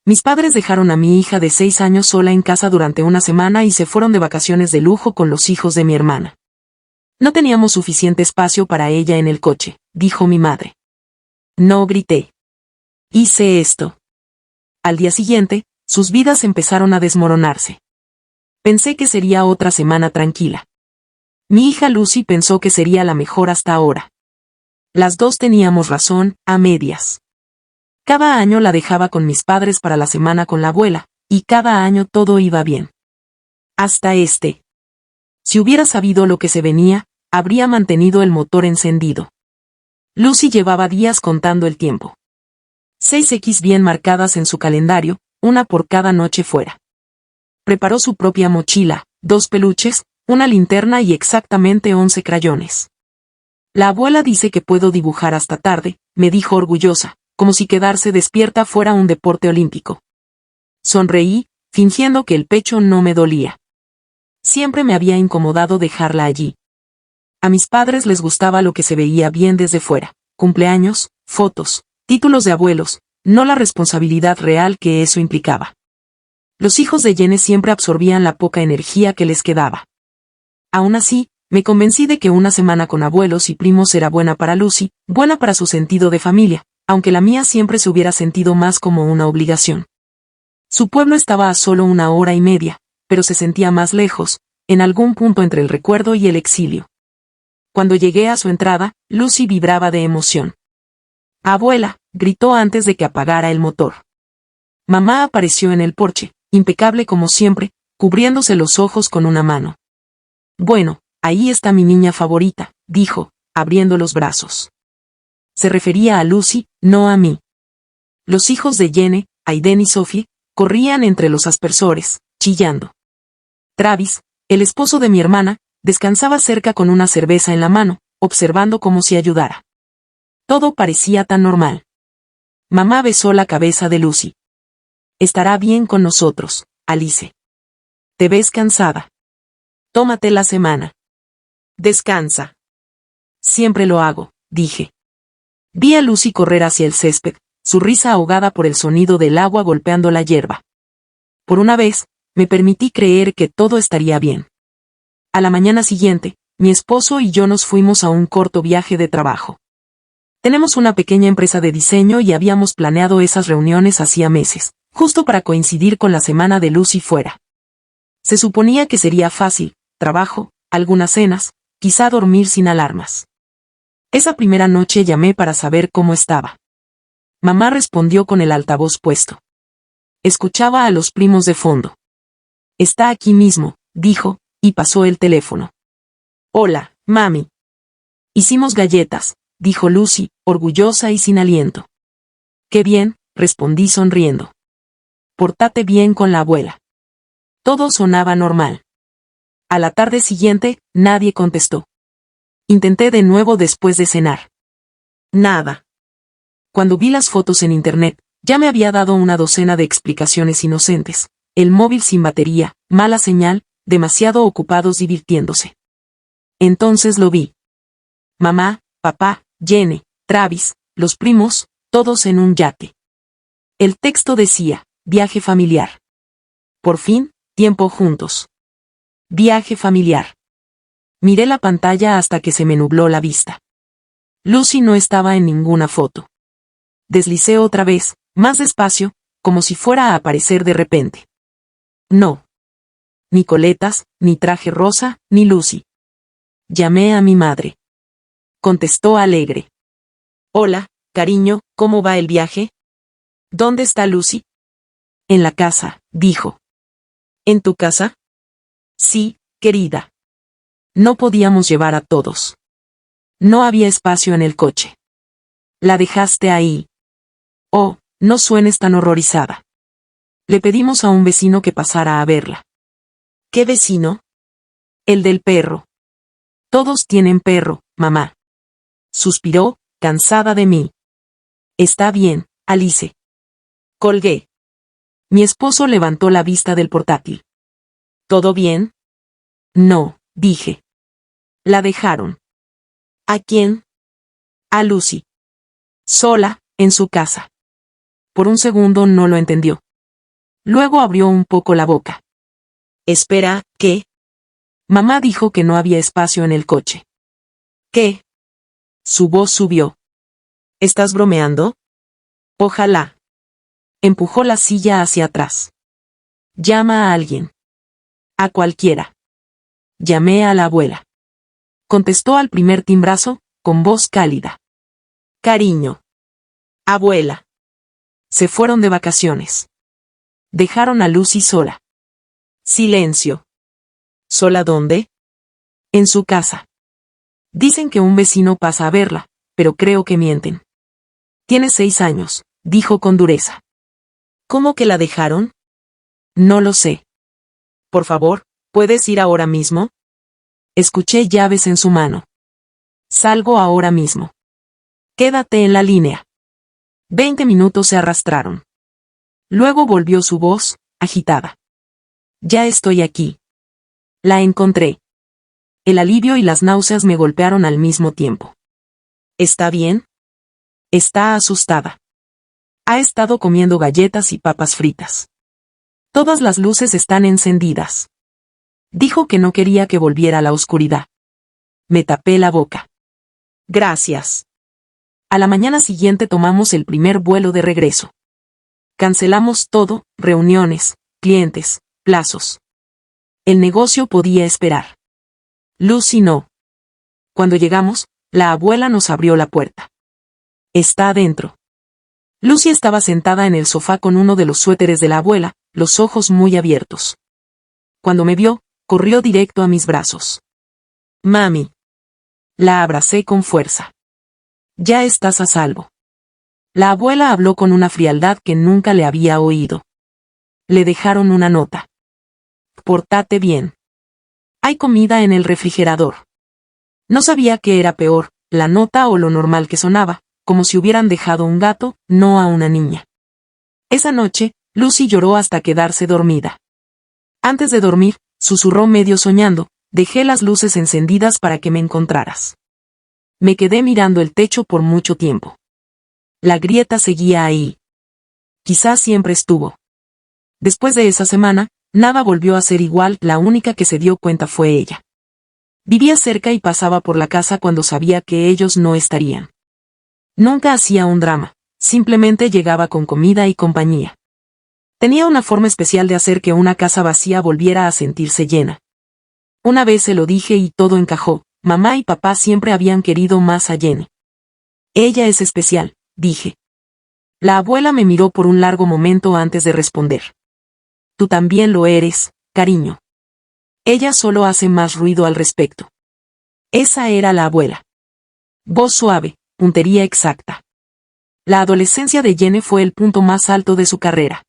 Mis padres dejaron a mi hija de 6 años sola en casa durante una semana y se fueron de vacaciones de lujo con los hijos de mi hermana. No teníamos suficiente espacio para ella en el coche, dijo mi madre. No grité. Hice esto. Al día siguiente, sus vidas empezaron a desmoronarse. Pensé que sería otra semana tranquila. Mi hija Lucy pensó que sería la mejor hasta ahora. Las dos teníamos razón, a medias. Cada año la dejaba con mis padres para la semana con la abuela, y cada año todo iba bien. Hasta este. Si hubiera sabido lo que se venía, habría mantenido el motor encendido. Lucy llevaba días contando el tiempo. 6 bien marcadas en su calendario, una por cada noche fuera. Preparó su propia mochila, 2 peluches, una linterna y exactamente 11 crayones. La abuela dice que puedo dibujar hasta tarde, me dijo orgullosa, como si quedarse despierta fuera un deporte olímpico. Sonreí, fingiendo que el pecho no me dolía. Siempre me había incomodado dejarla allí. A mis padres les gustaba lo que se veía bien desde fuera, cumpleaños, fotos, títulos de abuelos, no la responsabilidad real que eso implicaba. Los hijos de Jenny siempre absorbían la poca energía que les quedaba. Aún así, me convencí de que una semana con abuelos y primos era buena para Lucy, buena para su sentido de familia, aunque la mía siempre se hubiera sentido más como una obligación. Su pueblo estaba a solo 1 hora y media, pero se sentía más lejos, en algún punto entre el recuerdo y el exilio. Cuando llegué a su entrada, Lucy vibraba de emoción. «Abuela», gritó antes de que apagara el motor. Mamá apareció en el porche, impecable como siempre, cubriéndose los ojos con una mano. «Bueno, ahí está mi niña favorita», dijo, abriendo los brazos. Se refería a Lucy, no a mí. Los hijos de Jenny, Aiden y Sophie, corrían entre los aspersores, chillando. Travis, el esposo de mi hermana, descansaba cerca con una cerveza en la mano, observando como si ayudara. Todo parecía tan normal. Mamá besó la cabeza de Lucy. «Estará bien con nosotros, Alice. Te ves cansada. Tómate la semana. Descansa». «Siempre lo hago», dije. Vi a Lucy correr hacia el césped, su risa ahogada por el sonido del agua golpeando la hierba. Por una vez, me permití creer que todo estaría bien. A la mañana siguiente, mi esposo y yo nos fuimos a un corto viaje de trabajo. Tenemos una pequeña empresa de diseño y habíamos planeado esas reuniones hacía meses, justo para coincidir con la semana de Lucy fuera. Se suponía que sería fácil, trabajo, algunas cenas, quizá dormir sin alarmas. Esa primera noche llamé para saber cómo estaba. Mamá respondió con el altavoz puesto. Escuchaba a los primos de fondo. «Está aquí mismo», dijo, y pasó el teléfono. «Hola, mami». «Hicimos galletas», dijo Lucy, orgullosa y sin aliento. «Qué bien», respondí sonriendo. «Pórtate bien con la abuela». Todo sonaba normal. A la tarde siguiente, nadie contestó. Intenté de nuevo después de cenar. Nada. Cuando vi las fotos en internet, ya me había dado una docena de explicaciones inocentes. El móvil sin batería, mala señal, demasiado ocupados divirtiéndose. Entonces lo vi. Mamá, papá, Jenny, Travis, los primos, todos en un yate. El texto decía, viaje familiar. Por fin, tiempo juntos. Viaje familiar. Miré la pantalla hasta que se me nubló la vista. Lucy no estaba en ninguna foto. Deslicé otra vez, más despacio, como si fuera a aparecer de repente. No. Ni coletas, ni traje rosa, ni Lucy. Llamé a mi madre. Contestó alegre. «Hola, cariño, ¿cómo va el viaje? ¿Dónde está Lucy?» «En la casa», dijo. «¿En tu casa?» «Sí, querida». No podíamos llevar a todos. No había espacio en el coche. «La dejaste ahí». «Oh, no suenes tan horrorizada». Le pedimos a un vecino que pasara a verla. «¿Qué vecino?» «El del perro». «Todos tienen perro, mamá». Suspiró, cansada de mí. «Está bien, Alice». Colgué. Mi esposo levantó la vista del portátil. «¿Todo bien?» «No», dije. «La dejaron». «¿A quién?» «A Lucy. Sola, en su casa». Por un segundo no lo entendió. Luego abrió un poco la boca. Espera, ¿qué? Mamá dijo que no había espacio en el coche. ¿Qué? Su voz subió. ¿Estás bromeando? Ojalá. Empujó la silla hacia atrás. Llama a alguien. A cualquiera. Llamé a la abuela. Contestó al primer timbrazo, con voz cálida. Cariño. Abuela. Se fueron de vacaciones. Dejaron a Lucy sola. Silencio. ¿Sola dónde? En su casa. Dicen que un vecino pasa a verla, pero creo que mienten. Tiene 6 años, dijo con dureza. ¿Cómo que la dejaron? No lo sé. Por favor, ¿puedes ir ahora mismo? Escuché llaves en su mano. Salgo ahora mismo. Quédate en la línea. 20 minutos se arrastraron. Luego volvió su voz, agitada. Ya estoy aquí. La encontré. El alivio y las náuseas me golpearon al mismo tiempo. ¿Está bien? Está asustada. Ha estado comiendo galletas y papas fritas. Todas las luces están encendidas. Dijo que no quería que volviera a la oscuridad. Me tapé la boca. Gracias. A la mañana siguiente tomamos el primer vuelo de regreso. Cancelamos todo, reuniones, clientes, plazos. El negocio podía esperar. Lucy no. Cuando llegamos, la abuela nos abrió la puerta. Está adentro. Lucy estaba sentada en el sofá con uno de los suéteres de la abuela, los ojos muy abiertos. Cuando me vio, corrió directo a mis brazos. Mami. La abracé con fuerza. Ya estás a salvo. La abuela habló con una frialdad que nunca le había oído. Le dejaron una nota. Pórtate bien. Hay comida en el refrigerador. No sabía qué era peor, la nota o lo normal que sonaba, como si hubieran dejado un gato, no a una niña. Esa noche, Lucy lloró hasta quedarse dormida. Antes de dormir, susurró medio soñando, dejé las luces encendidas para que me encontraras. Me quedé mirando el techo por mucho tiempo. La grieta seguía ahí. Quizás siempre estuvo. Después de esa semana, nada volvió a ser igual, la única que se dio cuenta fue ella. Vivía cerca y pasaba por la casa cuando sabía que ellos no estarían. Nunca hacía un drama, simplemente llegaba con comida y compañía. Tenía una forma especial de hacer que una casa vacía volviera a sentirse llena. Una vez se lo dije y todo encajó, mamá y papá siempre habían querido más a Jenny. Ella es especial, dije. La abuela me miró por un largo momento antes de responder. Tú también lo eres, cariño. Ella solo hace más ruido al respecto. Esa era la abuela. Voz suave, puntería exacta. La adolescencia de Jenny fue el punto más alto de su carrera.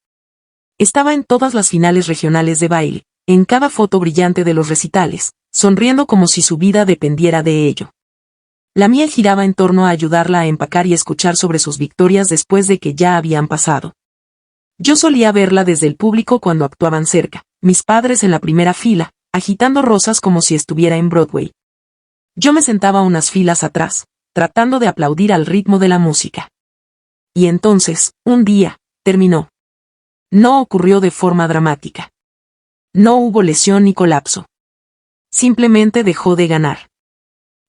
Estaba en todas las finales regionales de baile, en cada foto brillante de los recitales, sonriendo como si su vida dependiera de ello. La mía giraba en torno a ayudarla a empacar y escuchar sobre sus victorias después de que ya habían pasado. Yo solía verla desde el público cuando actuaban cerca, mis padres en la primera fila, agitando rosas como si estuviera en Broadway. Yo me sentaba unas filas atrás, tratando de aplaudir al ritmo de la música. Y entonces, un día, terminó. No ocurrió de forma dramática. No hubo lesión ni colapso. Simplemente dejó de ganar.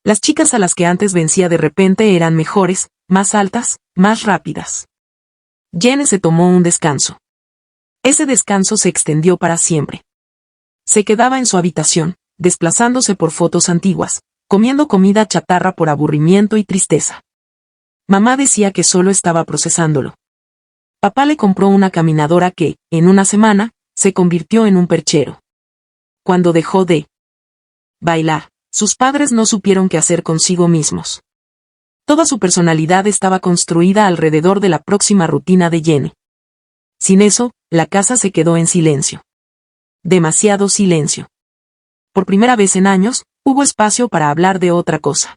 Las chicas a las que antes vencía de repente eran mejores, más altas, más rápidas. Jenny se tomó un descanso. Ese descanso se extendió para siempre. Se quedaba en su habitación, desplazándose por fotos antiguas, comiendo comida chatarra por aburrimiento y tristeza. Mamá decía que solo estaba procesándolo. Papá le compró una caminadora que, en una semana, se convirtió en un perchero. Cuando dejó de bailar, sus padres no supieron qué hacer consigo mismos. Toda su personalidad estaba construida alrededor de la próxima rutina de Jenny. Sin eso, la casa se quedó en silencio. Demasiado silencio. Por primera vez en años, hubo espacio para hablar de otra cosa.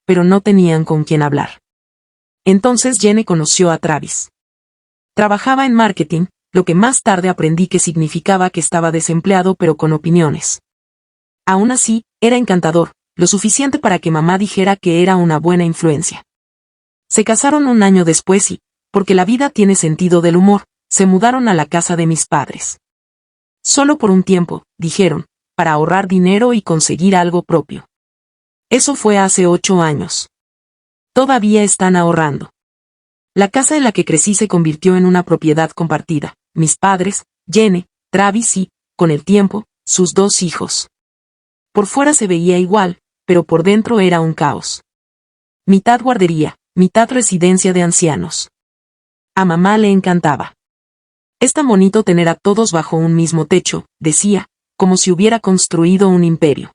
Pero no tenían con quién hablar. Entonces Jenny conoció a Travis. Trabajaba en marketing, lo que más tarde aprendí que significaba que estaba desempleado pero con opiniones. Aún así, era encantador, lo suficiente para que mamá dijera que era una buena influencia. Se casaron un año después y, porque la vida tiene sentido del humor, se mudaron a la casa de mis padres. Solo por un tiempo, dijeron, para ahorrar dinero y conseguir algo propio. Eso fue hace 8 años. Todavía están ahorrando. La casa en la que crecí se convirtió en una propiedad compartida. Mis padres, Jenny, Travis y, con el tiempo, sus 2 hijos. Por fuera se veía igual, pero por dentro era un caos. Mitad guardería, mitad residencia de ancianos. A mamá le encantaba. Es tan bonito tener a todos bajo un mismo techo, decía, como si hubiera construido un imperio.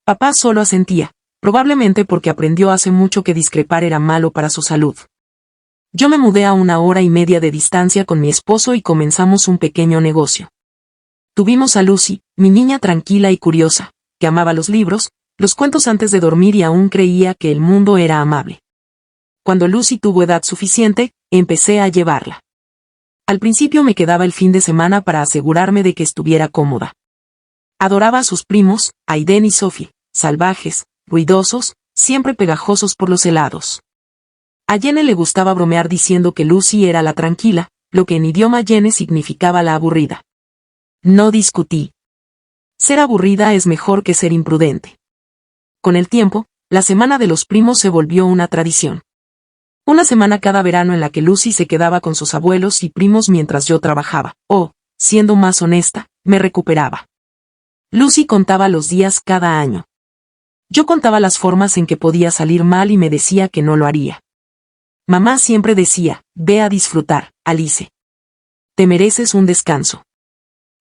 Papá solo asentía, probablemente porque aprendió hace mucho que discrepar era malo para su salud. Yo me mudé a 1 hora y media de distancia con mi esposo y comenzamos un pequeño negocio. Tuvimos a Lucy, mi niña tranquila y curiosa, que amaba los libros, los cuentos antes de dormir y aún creía que el mundo era amable. Cuando Lucy tuvo edad suficiente, empecé a llevarla. Al principio me quedaba el fin de semana para asegurarme de que estuviera cómoda. Adoraba a sus primos, Aiden y Sophie, salvajes, ruidosos, siempre pegajosos por los helados. A Jenny le gustaba bromear diciendo que Lucy era la tranquila, lo que en idioma Jenny significaba la aburrida. No discutí. Ser aburrida es mejor que ser imprudente. Con el tiempo, la semana de los primos se volvió una tradición. Una semana cada verano en la que Lucy se quedaba con sus abuelos y primos mientras yo trabajaba, o, siendo más honesta, me recuperaba. Lucy contaba los días cada año. Yo contaba las formas en que podía salir mal y me decía que no lo haría. Mamá siempre decía, ve a disfrutar, Alice. Te mereces un descanso.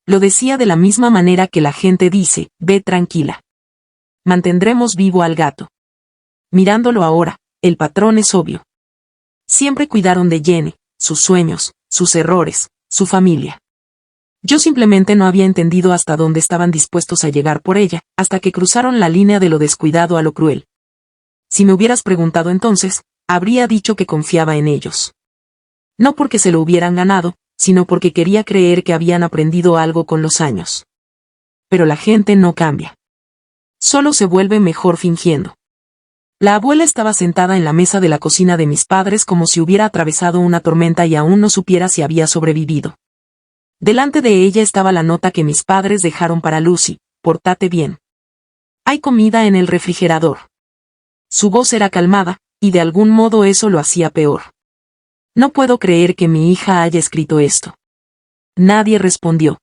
Lo decía de la misma manera que la gente dice, ve tranquila. Mantendremos vivo al gato. Mirándolo ahora, el patrón es obvio. Siempre cuidaron de Jenny, sus sueños, sus errores, su familia. Yo simplemente no había entendido hasta dónde estaban dispuestos a llegar por ella, hasta que cruzaron la línea de lo descuidado a lo cruel. Si me hubieras preguntado entonces, habría dicho que confiaba en ellos. No porque se lo hubieran ganado, sino porque quería creer que habían aprendido algo con los años. Pero la gente no cambia. Solo se vuelve mejor fingiendo. La abuela estaba sentada en la mesa de la cocina de mis padres como si hubiera atravesado una tormenta y aún no supiera si había sobrevivido. Delante de ella estaba la nota que mis padres dejaron para Lucy, pórtate bien. Hay comida en el refrigerador. Su voz era calmada, y de algún modo eso lo hacía peor. No puedo creer que mi hija haya escrito esto. Nadie respondió.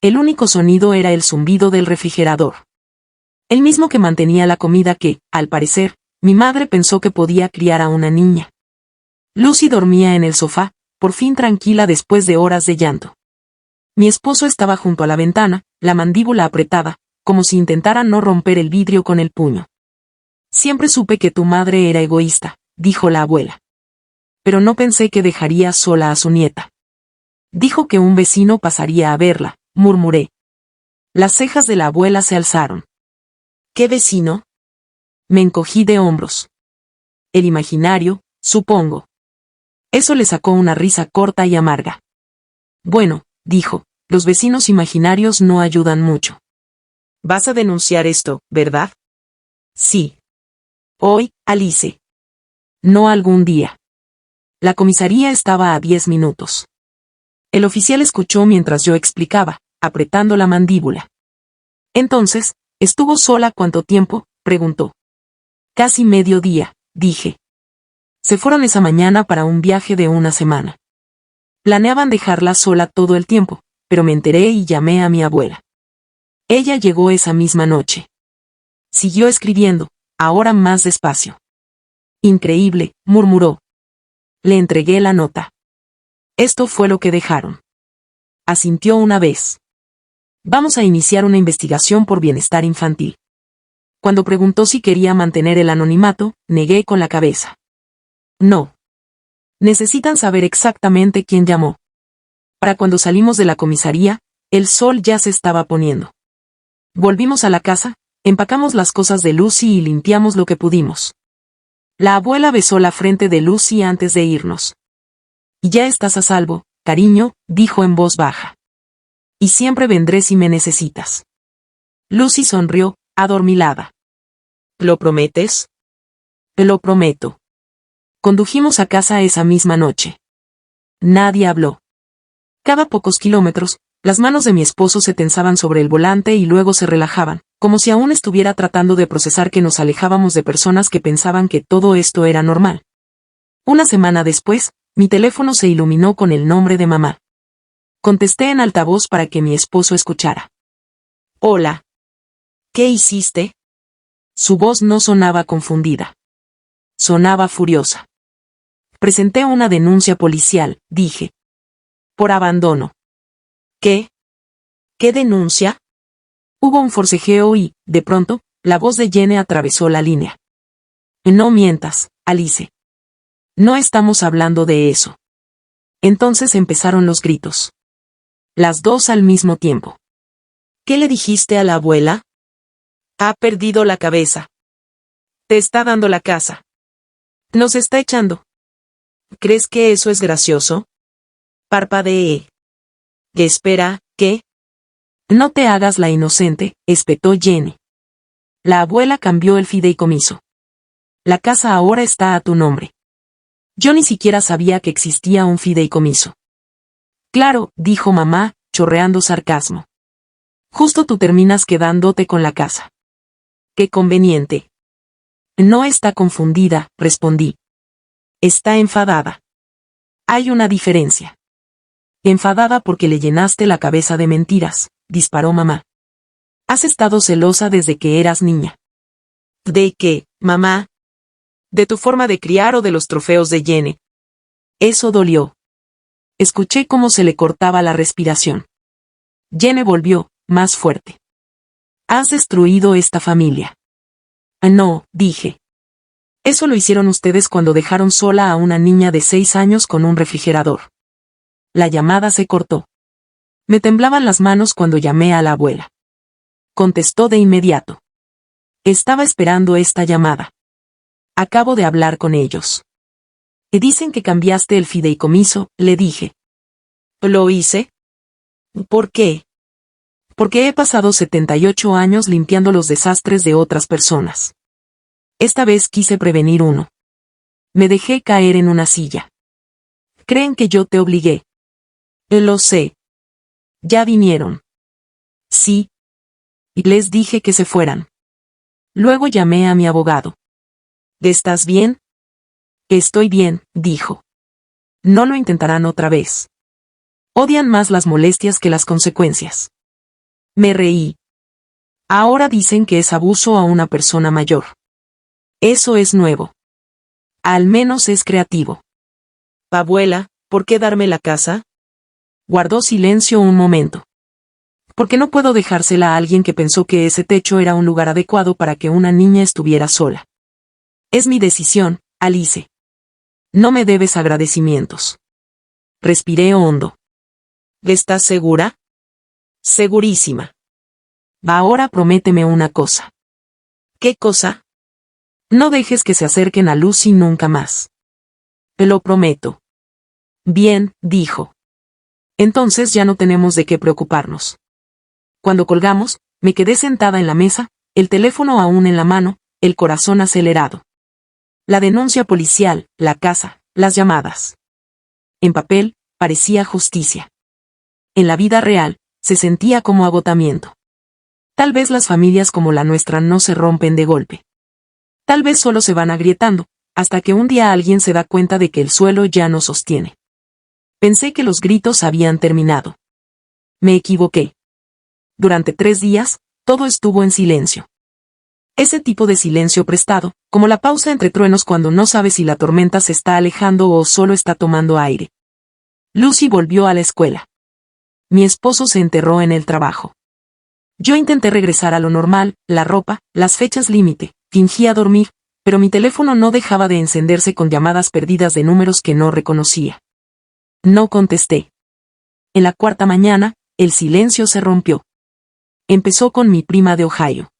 El único sonido era el zumbido del refrigerador. El mismo que mantenía la comida que, al parecer, mi madre pensó que podía criar a una niña. Lucy dormía en el sofá, por fin tranquila después de horas de llanto. Mi esposo estaba junto a la ventana, la mandíbula apretada, como si intentara no romper el vidrio con el puño. Siempre supe que tu madre era egoísta, dijo la abuela. Pero no pensé que dejaría sola a su nieta. Dijo que un vecino pasaría a verla, murmuré. Las cejas de la abuela se alzaron. ¿Qué vecino? Me encogí de hombros. El imaginario, supongo. Eso le sacó una risa corta y amarga. Bueno, dijo, los vecinos imaginarios no ayudan mucho. ¿Vas a denunciar esto, verdad? Sí. Hoy, Alice. No algún día. La comisaría estaba a 10 minutos. El oficial escuchó mientras yo explicaba, apretando la mandíbula. Entonces, ¿estuvo sola cuánto tiempo?, preguntó. Casi medio día, dije. Se fueron esa mañana para un viaje de 1 semana. Planeaban dejarla sola todo el tiempo, pero me enteré y llamé a mi abuela. Ella llegó esa misma noche. Siguió escribiendo, ahora más despacio. Increíble, murmuró. Le entregué la nota. Esto fue lo que dejaron. Asintió una vez. Vamos a iniciar una investigación por bienestar infantil. Cuando preguntó si quería mantener el anonimato, negué con la cabeza. No. Necesitan saber exactamente quién llamó. Para cuando salimos de la comisaría, el sol ya se estaba poniendo. Volvimos a la casa, empacamos las cosas de Lucy y limpiamos lo que pudimos. La abuela besó la frente de Lucy antes de irnos. Ya estás a salvo, cariño, dijo en voz baja. Y siempre vendré si me necesitas. Lucy sonrió, adormilada. ¿Lo prometes? Lo prometo. Condujimos a casa esa misma noche. Nadie habló. Cada pocos kilómetros, las manos de mi esposo se tensaban sobre el volante y luego se relajaban, como si aún estuviera tratando de procesar que nos alejábamos de personas que pensaban que todo esto era normal. Una semana después, mi teléfono se iluminó con el nombre de mamá. Contesté en altavoz para que mi esposo escuchara. Hola. ¿Qué hiciste? Su voz no sonaba confundida. Sonaba furiosa. Presenté una denuncia policial, dije. Por abandono. ¿Qué? ¿Qué denuncia? Hubo un forcejeo y, de pronto, la voz de Jenny atravesó la línea. No mientas, Alice. No estamos hablando de eso. Entonces empezaron los gritos. Las dos al mismo tiempo. ¿Qué le dijiste a la abuela? Ha perdido la cabeza. Te está dando la casa. Nos está echando. ¿Crees que eso es gracioso? Parpadeé. Espera, ¿qué? No te hagas la inocente, espetó Jenny. La abuela cambió el fideicomiso. La casa ahora está a tu nombre. Yo ni siquiera sabía que existía un fideicomiso. Claro, dijo mamá, chorreando sarcasmo. Justo tú terminas quedándote con la casa. Qué conveniente. No está confundida, respondí. Está enfadada. Hay una diferencia. Enfadada porque le llenaste la cabeza de mentiras, disparó mamá. Has estado celosa desde que eras niña. ¿De qué, mamá? ¿De tu forma de criar o de los trofeos de Jenny? Eso dolió. Escuché cómo se le cortaba la respiración. Jenny volvió, más fuerte. Has destruido esta familia. No, dije. Eso lo hicieron ustedes cuando dejaron sola a una niña de 6 años con un refrigerador. La llamada se cortó. Me temblaban las manos cuando llamé a la abuela. Contestó de inmediato. Estaba esperando esta llamada. Acabo de hablar con ellos. Y dicen que cambiaste el fideicomiso, le dije. ¿Lo hice? ¿Por qué? Porque he pasado 78 años limpiando los desastres de otras personas. Esta vez quise prevenir uno. Me dejé caer en una silla. ¿Creen que yo te obligué? Lo sé. Ya vinieron. Sí. Y les dije que se fueran. Luego llamé a mi abogado. ¿Estás bien? Estoy bien, dijo. No lo intentarán otra vez. Odian más las molestias que las consecuencias. Me reí. Ahora dicen que es abuso a una persona mayor. Eso es nuevo. Al menos es creativo. Abuela, ¿por qué darme la casa? Guardó silencio un momento. Porque no puedo dejársela a alguien que pensó que ese techo era un lugar adecuado para que una niña estuviera sola. Es mi decisión, Alice. No me debes agradecimientos. Respiré hondo. ¿Estás segura? Segurísima. Ahora prométeme una cosa. ¿Qué cosa? No dejes que se acerquen a Lucy nunca más. Te lo prometo. Bien, dijo. Entonces ya no tenemos de qué preocuparnos. Cuando colgamos, me quedé sentada en la mesa, el teléfono aún en la mano, el corazón acelerado. La denuncia policial, la casa, las llamadas. En papel, parecía justicia. En la vida real, se sentía como agotamiento. Tal vez las familias como la nuestra no se rompen de golpe. Tal vez solo se van agrietando, hasta que un día alguien se da cuenta de que el suelo ya no sostiene. Pensé que los gritos habían terminado. Me equivoqué. Durante 3 días, todo estuvo en silencio. Ese tipo de silencio prestado, como la pausa entre truenos cuando no sabes si la tormenta se está alejando o solo está tomando aire. Lucy volvió a la escuela. Mi esposo se enterró en el trabajo. Yo intenté regresar a lo normal, la ropa, las fechas límite, fingía dormir, pero mi teléfono no dejaba de encenderse con llamadas perdidas de números que no reconocía. No contesté. En la 4ª mañana, el silencio se rompió. Empezó con mi prima de Ohio.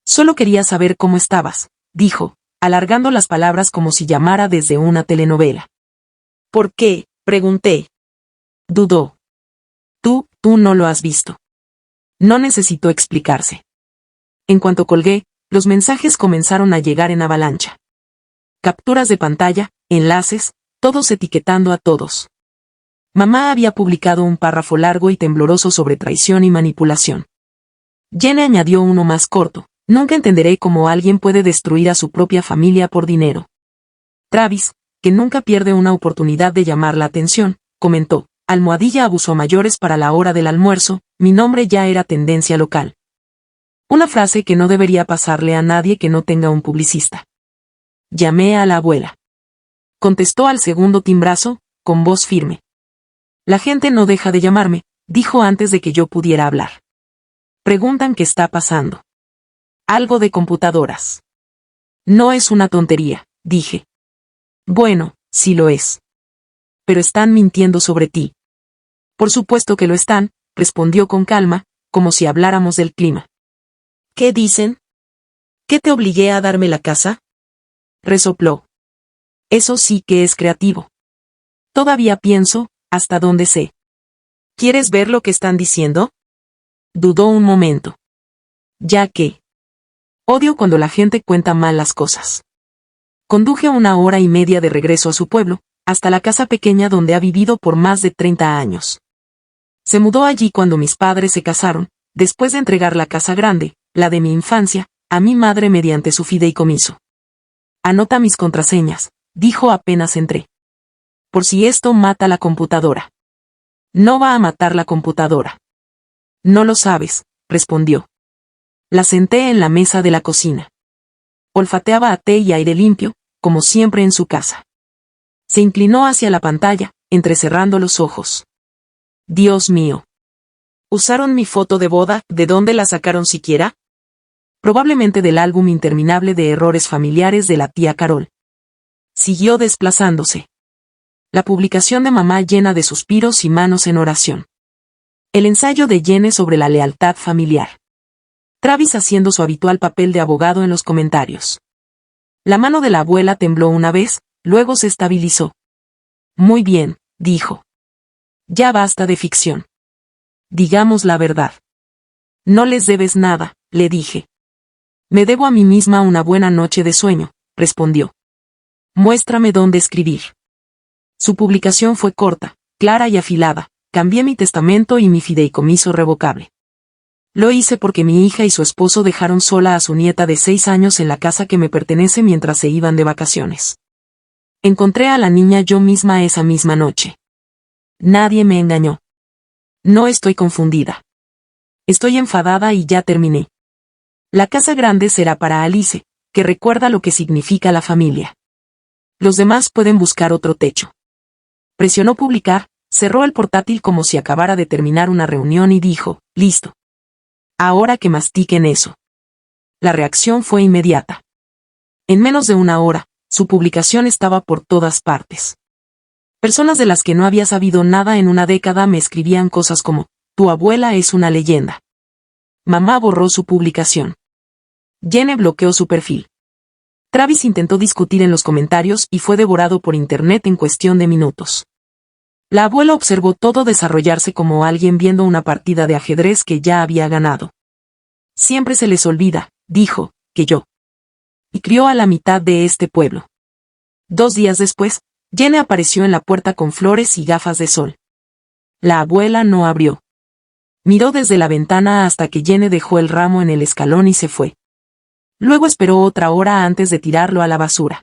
Solo quería saber cómo estabas, dijo, alargando las palabras como si llamara desde una telenovela. ¿Por qué?, pregunté. Dudó. Tú no lo has visto. No necesitó explicarse. En cuanto colgué, los mensajes comenzaron a llegar en avalancha. Capturas de pantalla, enlaces, todos etiquetando a todos. Mamá había publicado un párrafo largo y tembloroso sobre traición y manipulación. Jenny añadió uno más corto: nunca entenderé cómo alguien puede destruir a su propia familia por dinero. Travis, que nunca pierde una oportunidad de llamar la atención, comentó: almohadilla abusó a mayores para la hora del almuerzo, mi nombre ya era tendencia local. Una frase que no debería pasarle a nadie que no tenga un publicista. Llamé a la abuela. Contestó al segundo timbrazo, con voz firme. La gente no deja de llamarme, dijo antes de que yo pudiera hablar. Preguntan qué está pasando. Algo de computadoras. No es una tontería, dije. Bueno, sí lo es. Pero están mintiendo sobre ti. Por supuesto que lo están, respondió con calma, como si habláramos del clima. ¿Qué dicen? ¿Que te obligué a darme la casa? Resopló. Eso sí que es creativo. Todavía pienso, hasta donde sé. ¿Quieres ver lo que están diciendo? Dudó un momento. Ya que. Odio cuando la gente cuenta mal las cosas. Conduje 1 hora y media de regreso a su pueblo, hasta la casa pequeña donde ha vivido por más de 30 años. Se mudó allí cuando mis padres se casaron, después de entregar la casa grande, la de mi infancia, a mi madre mediante su fideicomiso. Anota mis contraseñas, dijo apenas entré. Por si esto mata la computadora. No va a matar la computadora. No lo sabes, respondió. La senté en la mesa de la cocina. Olfateaba a té y aire limpio, como siempre en su casa. Se inclinó hacia la pantalla, entrecerrando los ojos. Dios mío. ¿Usaron mi foto de boda? ¿De dónde la sacaron siquiera? Probablemente del álbum interminable de errores familiares de la tía Carol. Siguió desplazándose. La publicación de mamá llena de suspiros y manos en oración. El ensayo de Jenny sobre la lealtad familiar. Travis haciendo su habitual papel de abogado en los comentarios. La mano de la abuela tembló una vez, luego se estabilizó. Muy bien, dijo. Ya basta de ficción. Digamos la verdad. No les debes nada, le dije. Me debo a mí misma una buena noche de sueño, respondió. Muéstrame dónde escribir. Su publicación fue corta, clara y afilada. Cambié mi testamento y mi fideicomiso revocable. Lo hice porque mi hija y su esposo dejaron sola a su nieta de 6 años en la casa que me pertenece mientras se iban de vacaciones. Encontré a la niña yo misma esa misma noche. Nadie me engañó. No estoy confundida. Estoy enfadada y ya terminé. La casa grande será para Alice, que recuerda lo que significa la familia. Los demás pueden buscar otro techo. Presionó publicar, cerró el portátil como si acabara de terminar una reunión y dijo, listo. Ahora que mastiquen eso. La reacción fue inmediata. En menos de 1 hora, su publicación estaba por todas partes. Personas de las que no había sabido nada en una década me escribían cosas como, tu abuela es una leyenda. Mamá borró su publicación. Jenny bloqueó su perfil. Travis intentó discutir en los comentarios y fue devorado por internet en cuestión de minutos. La abuela observó todo desarrollarse como alguien viendo una partida de ajedrez que ya había ganado. Siempre se les olvida, dijo, que yo. Y crió a la mitad de este pueblo. 2 días después, Jenny apareció en la puerta con flores y gafas de sol. La abuela no abrió. Miró desde la ventana hasta que Jenny dejó el ramo en el escalón y se fue. Luego esperó otra hora antes de tirarlo a la basura.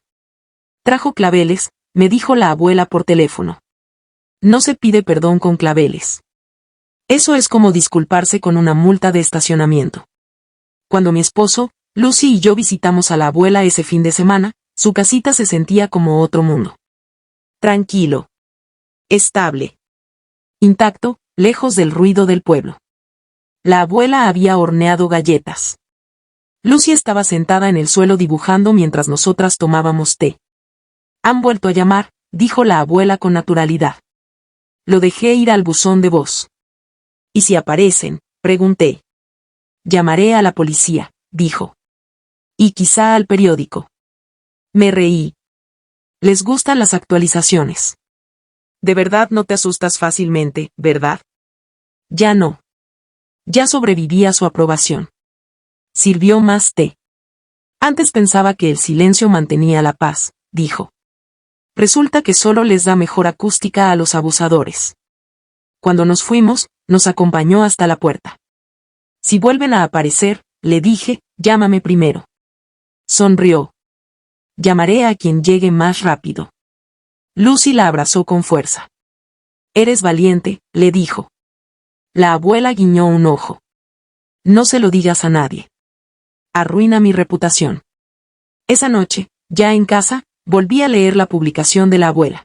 Trajo claveles, me dijo la abuela por teléfono. No se pide perdón con claveles. Eso es como disculparse con una multa de estacionamiento. Cuando mi esposo, Lucy y yo visitamos a la abuela ese fin de semana, su casita se sentía como otro mundo. Tranquilo. Estable. Intacto, lejos del ruido del pueblo. La abuela había horneado galletas. Lucy estaba sentada en el suelo dibujando mientras nosotras tomábamos té. Han vuelto a llamar, dijo la abuela con naturalidad. Lo dejé ir al buzón de voz. ¿Y si aparecen? Pregunté. Llamaré a la policía, dijo. Y quizá al periódico. Me reí. Les gustan las actualizaciones. De verdad no te asustas fácilmente, ¿verdad? Ya no. Ya sobreviví a su aprobación. Sirvió más té. Antes pensaba que el silencio mantenía la paz, dijo. Resulta que solo les da mejor acústica a los abusadores. Cuando nos fuimos, nos acompañó hasta la puerta. Si vuelven a aparecer, le dije, llámame primero. Sonrió. Llamaré a quien llegue más rápido. Lucy la abrazó con fuerza. Eres valiente, le dijo. La abuela guiñó un ojo. No se lo digas a nadie. Arruina mi reputación. Esa noche, ya en casa, volví a leer la publicación de la abuela.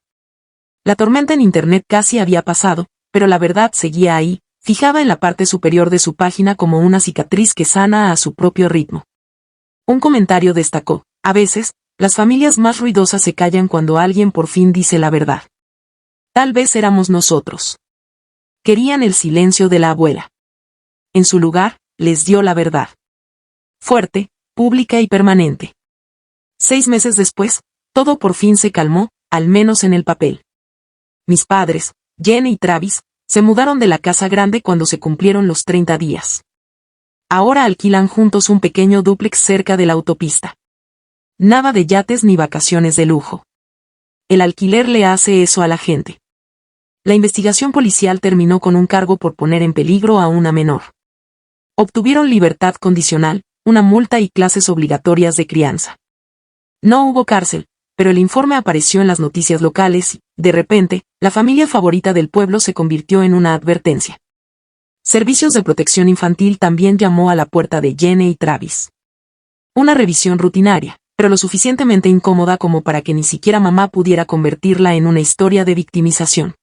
La tormenta en internet casi había pasado, pero la verdad seguía ahí, fijada en la parte superior de su página como una cicatriz que sana a su propio ritmo. Un comentario destacó: a veces, las familias más ruidosas se callan cuando alguien por fin dice la verdad. Tal vez éramos nosotros. Querían el silencio de la abuela. En su lugar, les dio la verdad. Fuerte, pública y permanente. 6 meses después, todo por fin se calmó, al menos en el papel. Mis padres, Jenny y Travis, se mudaron de la casa grande cuando se cumplieron los 30 días. Ahora alquilan juntos un pequeño dúplex cerca de la autopista. Nada de yates ni vacaciones de lujo. El alquiler le hace eso a la gente. La investigación policial terminó con un cargo por poner en peligro a una menor. Obtuvieron libertad condicional, una multa y clases obligatorias de crianza. No hubo cárcel, pero el informe apareció en las noticias locales y, de repente, la familia favorita del pueblo se convirtió en una advertencia. Servicios de Protección Infantil también llamó a la puerta de Jenny y Travis. Una revisión rutinaria, pero lo suficientemente incómoda como para que ni siquiera mamá pudiera convertirla en una historia de victimización.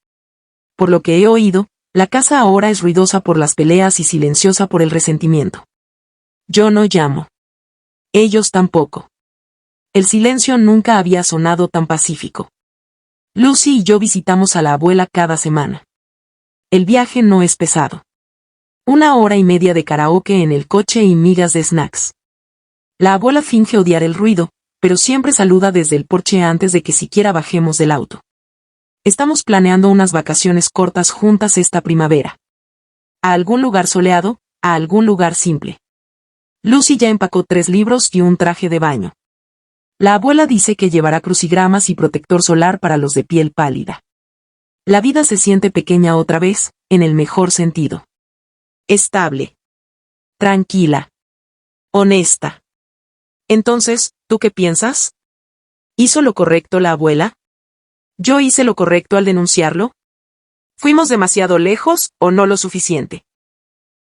Por lo que he oído, la casa ahora es ruidosa por las peleas y silenciosa por el resentimiento. Yo no llamo. Ellos tampoco. El silencio nunca había sonado tan pacífico. Lucy y yo visitamos a la abuela cada semana. El viaje no es pesado. 1 hora y media de karaoke en el coche y migas de snacks. La abuela finge odiar el ruido, pero siempre saluda desde el porche antes de que siquiera bajemos del auto. Estamos planeando unas vacaciones cortas juntas esta primavera. A algún lugar soleado, a algún lugar simple. Lucy ya empacó 3 libros y un traje de baño. La abuela dice que llevará crucigramas y protector solar para los de piel pálida. La vida se siente pequeña otra vez, en el mejor sentido. Estable. Tranquila. Honesta. Entonces, ¿tú qué piensas? ¿Hizo lo correcto la abuela? ¿Yo hice lo correcto al denunciarlo? ¿Fuimos demasiado lejos o no lo suficiente?